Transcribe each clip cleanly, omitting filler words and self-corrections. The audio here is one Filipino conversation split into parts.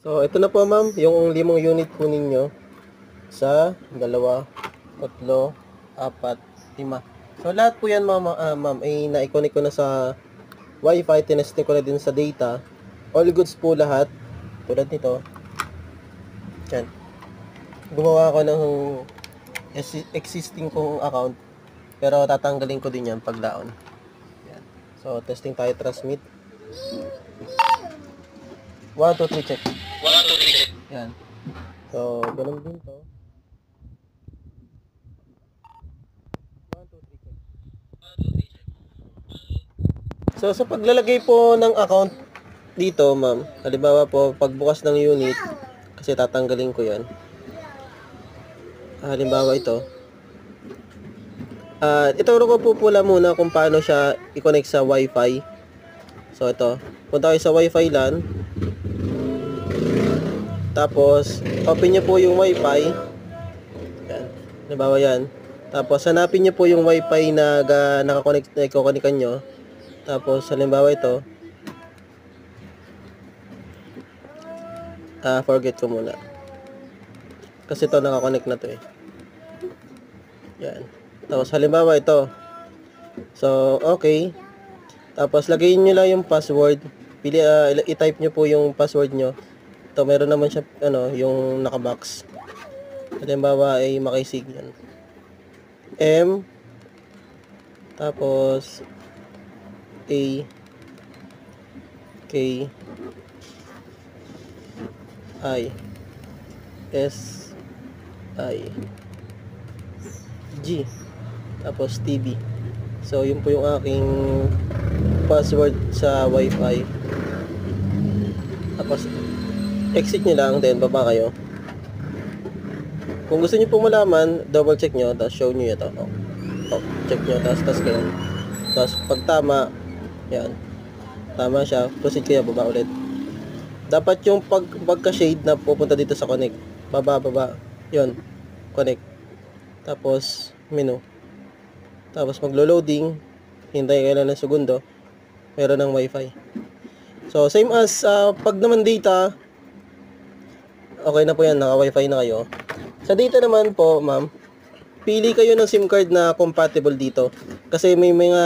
So, ito na po ma'am, yung 5 unit po ninyo sa 2, 3, 4, 5. So, lahat po yan ma'am ay na-connect ko na sa Wi-Fi, tinesting ko na din sa data. All goods po lahat. Tulad nito. Yan. Gumawa ako ng existing kong account, pero tatanggalin ko din yan paglaon. Yan. So, testing tayo, transmit. 1, 2, 3, check. 1, 2, 3, check. Yan. So, ganun din to. 1, 2, 3, check. So, sa paglalagay po ng account dito, ma'am, halimbawa po, pagbukas ng unit, kasi tatanggalin ko yan. Halimbawa ito. Ituro ko po pula muna kung paano siya i-connect sa Wi-Fi. So, ito. Punta kayo sa Wi-Fi LAN. Tapos, open nyo po yung Wi-Fi. Yan. Halimbawa yan. Tapos, hanapin nyo po yung Wi-Fi na nakakonectan nyo. Tapos, halimbawa ito. Forget ko muna. Kasi ito, nakakonect na to eh. Yan. Tapos, halimbawa ito. So, okay. Tapos, lagay nyo lang yung password. I-type nyo po yung password nyo. Ito, meron naman siya, yung nakabox. Halimbawa ay makisig yan. M. Tapos, A. K. I. S. I. G. Tapos, TB. So, yun po yung aking password sa Wi-Fi. Tapos, exit nyo lang, then baba kayo. Kung gusto nyo pong malaman, double check nyo, tapos show nyo ito. Check nyo, tapos ganun. Tapos pag tama, yan. Tama siya, proceed kayo, baba ulit. Dapat yung pagka-shade na pupunta dito sa connect. Baba. Yun, connect. Tapos, menu. Tapos maglo-loading, hintay kayo lang ng segundo, meron ng wifi. So, same as pag naman data, okay na po yan, naka-wifi na kayo. Sa data naman po, ma'am, pili kayo ng SIM card na compatible dito. Kasi may mga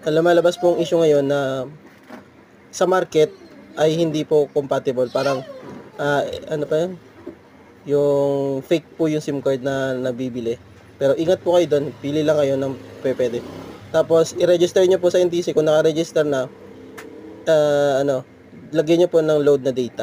lumalabas pong issue ngayon na sa market ay hindi po compatible. Parang, ano pa yan? Yung fake po yung SIM card na nabibili. Pero ingat po kayo doon, pili lang kayo ng pwede. Tapos, i-register nyo po sa NTC kung naka-register na, lagyan nyo po ng load na data.